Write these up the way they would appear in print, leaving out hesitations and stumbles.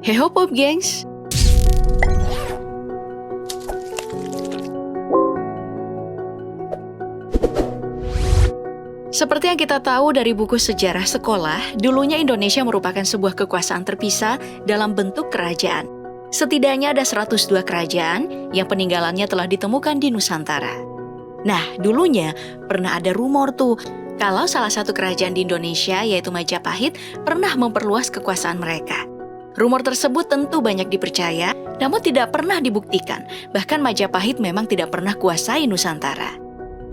Heho Pop Gengs! Seperti yang kita tahu dari buku sejarah sekolah, dulunya Indonesia merupakan sebuah kekuasaan terpisah dalam bentuk kerajaan. Setidaknya ada 102 kerajaan yang peninggalannya telah ditemukan di Nusantara. Nah, dulunya pernah ada rumor tuh, kalau salah satu kerajaan di Indonesia, yaitu Majapahit, pernah memperluas kekuasaan mereka. Rumor tersebut tentu banyak dipercaya, namun tidak pernah dibuktikan. Bahkan Majapahit memang tidak pernah kuasai Nusantara.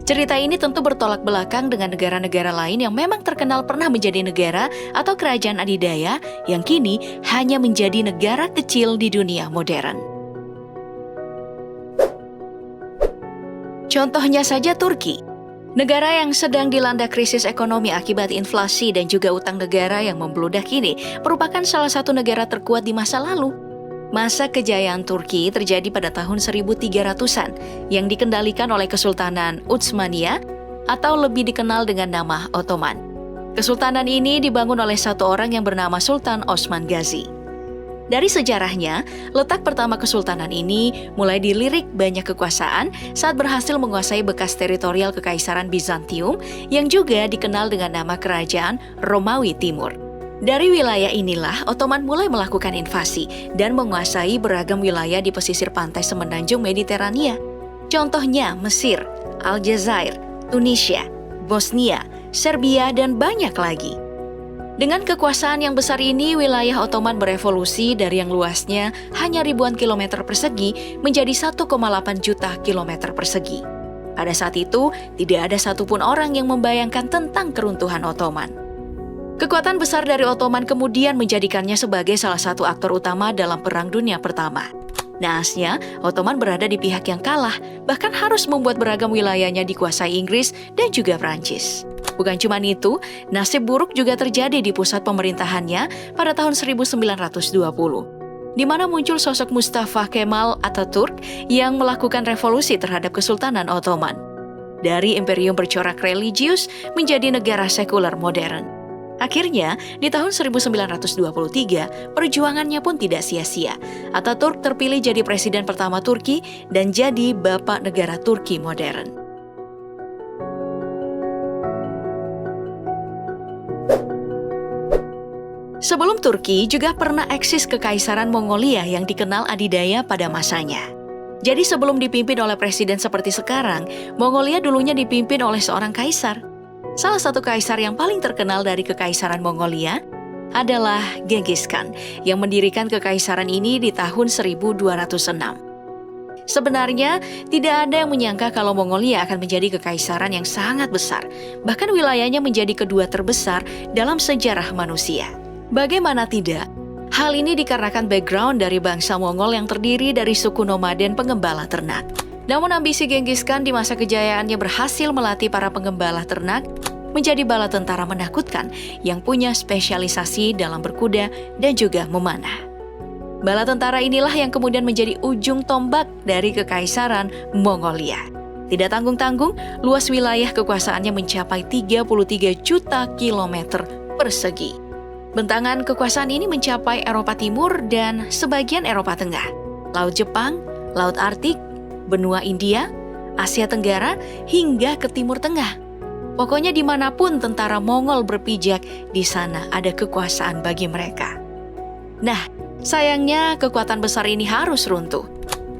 Cerita ini tentu bertolak belakang dengan negara-negara lain yang memang terkenal pernah menjadi negara atau kerajaan adidaya yang kini hanya menjadi negara kecil di dunia modern. Contohnya saja Turki. Negara yang sedang dilanda krisis ekonomi akibat inflasi dan juga utang negara yang membludak ini merupakan salah satu negara terkuat di masa lalu. Masa kejayaan Turki terjadi pada tahun 1300-an yang dikendalikan oleh Kesultanan Utsmania atau lebih dikenal dengan nama Ottoman. Kesultanan ini dibangun oleh satu orang yang bernama Sultan Osman Gazi. Dari sejarahnya, letak pertama kesultanan ini mulai dilirik banyak kekuasaan saat berhasil menguasai bekas teritorial Kekaisaran Bizantium yang juga dikenal dengan nama Kerajaan Romawi Timur. Dari wilayah inilah, Ottoman mulai melakukan invasi dan menguasai beragam wilayah di pesisir pantai semenanjung Mediterania. Contohnya Mesir, Aljazair, Tunisia, Bosnia, Serbia, dan banyak lagi. Dengan kekuasaan yang besar ini, wilayah Ottoman berevolusi dari yang luasnya hanya ribuan kilometer persegi menjadi 1,8 juta kilometer persegi. Pada saat itu, tidak ada satupun orang yang membayangkan tentang keruntuhan Ottoman. Kekuatan besar dari Ottoman kemudian menjadikannya sebagai salah satu aktor utama dalam Perang Dunia Pertama. Naasnya, Ottoman berada di pihak yang kalah, bahkan harus membuat beragam wilayahnya dikuasai Inggris dan juga Prancis. Bukan cuma itu, nasib buruk juga terjadi di pusat pemerintahannya pada tahun 1920, di mana muncul sosok Mustafa Kemal Atatürk yang melakukan revolusi terhadap Kesultanan Ottoman. Dari imperium bercorak religius menjadi negara sekuler modern. Akhirnya, di tahun 1923, perjuangannya pun tidak sia-sia. Atatürk terpilih jadi presiden pertama Turki dan jadi bapak negara Turki modern. Sebelum Turki, juga pernah eksis Kekaisaran Mongolia yang dikenal adidaya pada masanya. Jadi sebelum dipimpin oleh presiden seperti sekarang, Mongolia dulunya dipimpin oleh seorang kaisar. Salah satu kaisar yang paling terkenal dari Kekaisaran Mongolia adalah Genghis Khan yang mendirikan kekaisaran ini di tahun 1206. Sebenarnya, tidak ada yang menyangka kalau Mongolia akan menjadi kekaisaran yang sangat besar, bahkan wilayahnya menjadi kedua terbesar dalam sejarah manusia. Bagaimana tidak? Hal ini dikarenakan background dari bangsa Mongol yang terdiri dari suku nomaden pengembala ternak. Namun ambisi Genghis Khan di masa kejayaannya berhasil melatih para pengembala ternak menjadi bala tentara menakutkan yang punya spesialisasi dalam berkuda dan juga memanah. Bala tentara inilah yang kemudian menjadi ujung tombak dari Kekaisaran Mongolia. Tidak tanggung-tanggung, luas wilayah kekuasaannya mencapai 33 juta kilometer persegi. Bentangan kekuasaan ini mencapai Eropa Timur dan sebagian Eropa Tengah, Laut Jepang, Laut Arktik, benua India, Asia Tenggara, hingga ke Timur Tengah. Pokoknya dimanapun tentara Mongol berpijak, di sana ada kekuasaan bagi mereka. Nah, sayangnya kekuatan besar ini harus runtuh.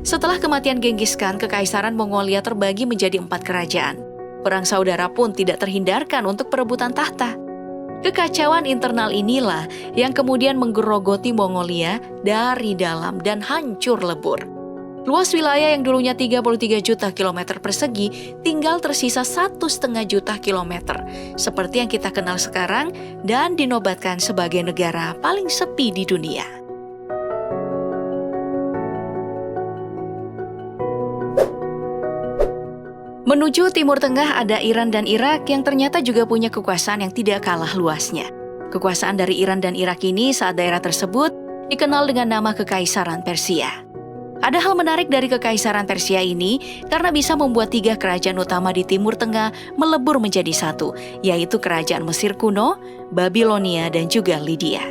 Setelah kematian Genghis Khan, Kekaisaran Mongolia terbagi menjadi 4 kerajaan. Perang saudara pun tidak terhindarkan untuk perebutan tahta. Kekacauan internal inilah yang kemudian menggerogoti Mongolia dari dalam dan hancur lebur. Luas wilayah yang dulunya 33 juta kilometer persegi tinggal tersisa 1,5 juta kilometer, seperti yang kita kenal sekarang dan dinobatkan sebagai negara paling sepi di dunia. Menuju Timur Tengah ada Iran dan Irak yang ternyata juga punya kekuasaan yang tidak kalah luasnya. Kekuasaan dari Iran dan Irak ini saat daerah tersebut dikenal dengan nama Kekaisaran Persia. Ada hal menarik dari Kekaisaran Persia ini karena bisa membuat 3 kerajaan utama di Timur Tengah melebur menjadi satu, yaitu Kerajaan Mesir kuno, Babilonia, dan juga Lydia.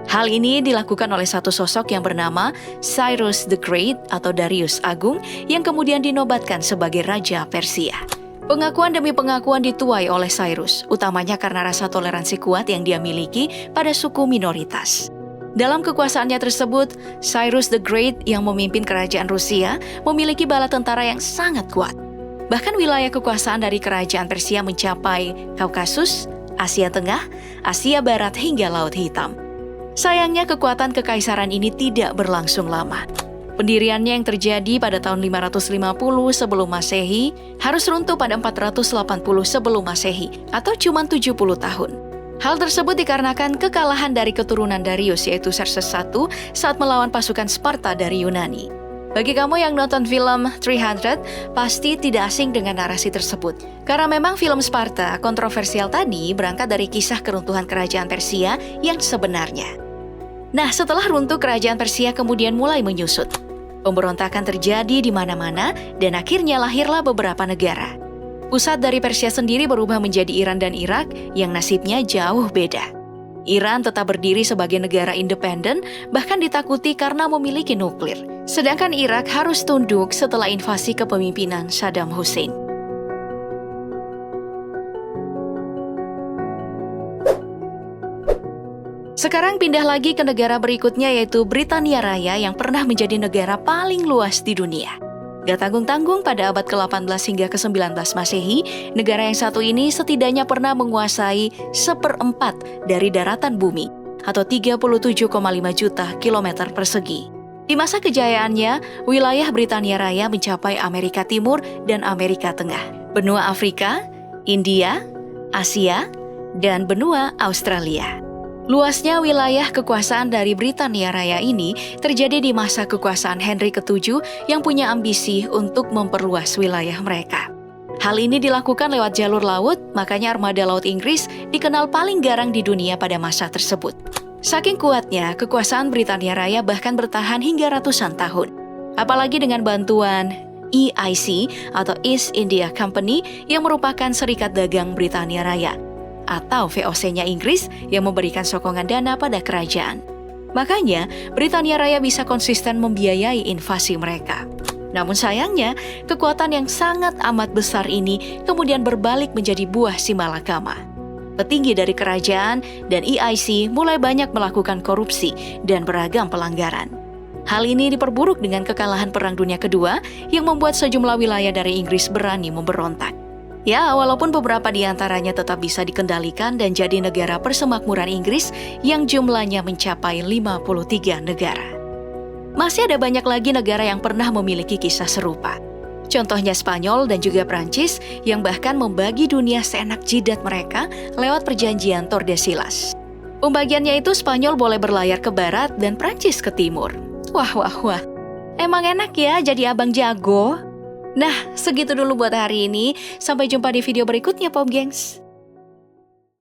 Hal ini dilakukan oleh satu sosok yang bernama Cyrus the Great atau Darius Agung yang kemudian dinobatkan sebagai Raja Persia. Pengakuan demi pengakuan dituai oleh Cyrus, utamanya karena rasa toleransi kuat yang dia miliki pada suku minoritas. Dalam kekuasaannya tersebut, Cyrus the Great yang memimpin kerajaan Rusia memiliki bala tentara yang sangat kuat. Bahkan wilayah kekuasaan dari kerajaan Persia mencapai Kaukasus, Asia Tengah, Asia Barat hingga Laut Hitam. Sayangnya kekuatan kekaisaran ini tidak berlangsung lama. Pendiriannya yang terjadi pada tahun 550 sebelum Masehi harus runtuh pada 480 sebelum Masehi atau cuma 70 tahun. Hal tersebut dikarenakan kekalahan dari keturunan Darius yaitu Xerxes I saat melawan pasukan Sparta dari Yunani. Bagi kamu yang nonton film 300, pasti tidak asing dengan narasi tersebut. Karena memang film Sparta kontroversial tadi berangkat dari kisah keruntuhan kerajaan Persia yang sebenarnya. Nah, setelah runtuh kerajaan Persia kemudian mulai menyusut. Pemberontakan terjadi di mana-mana dan akhirnya lahirlah beberapa negara. Pusat dari Persia sendiri berubah menjadi Iran dan Irak yang nasibnya jauh beda. Iran tetap berdiri sebagai negara independen, bahkan ditakuti karena memiliki nuklir. Sedangkan Irak harus tunduk setelah invasi kepemimpinan Saddam Hussein. Sekarang pindah lagi ke negara berikutnya yaitu Britania Raya yang pernah menjadi negara paling luas di dunia. Gak tanggung-tanggung pada abad ke-18 hingga ke-19 Masehi, negara yang satu ini setidaknya pernah menguasai 1/4 dari daratan bumi atau 37,5 juta kilometer persegi. Di masa kejayaannya, wilayah Britania Raya mencapai Amerika Timur dan Amerika Tengah, benua Afrika, India, Asia, dan benua Australia. Luasnya wilayah kekuasaan dari Britania Raya ini terjadi di masa kekuasaan Henry VII yang punya ambisi untuk memperluas wilayah mereka. Hal ini dilakukan lewat jalur laut, makanya armada laut Inggris dikenal paling garang di dunia pada masa tersebut. Saking kuatnya, kekuasaan Britania Raya bahkan bertahan hingga ratusan tahun. Apalagi dengan bantuan EIC atau East India Company yang merupakan serikat dagang Britania Raya, atau VOC-nya Inggris yang memberikan sokongan dana pada kerajaan. Makanya, Britania Raya bisa konsisten membiayai invasi mereka. Namun sayangnya, kekuatan yang sangat amat besar ini kemudian berbalik menjadi buah simalakama. Petinggi dari kerajaan dan EIC mulai banyak melakukan korupsi dan beragam pelanggaran. Hal ini diperburuk dengan kekalahan Perang Dunia Kedua yang membuat sejumlah wilayah dari Inggris berani memberontak. Ya, walaupun beberapa di antaranya tetap bisa dikendalikan dan jadi negara persemakmuran Inggris yang jumlahnya mencapai 53 negara. Masih ada banyak lagi negara yang pernah memiliki kisah serupa. Contohnya Spanyol dan juga Prancis yang bahkan membagi dunia seenak jidat mereka lewat perjanjian Tordesillas. Pembagiannya itu Spanyol boleh berlayar ke barat dan Prancis ke timur. Wah. Emang enak ya jadi abang jago? Nah, segitu dulu buat hari ini. Sampai jumpa di video berikutnya, Pop Gengs.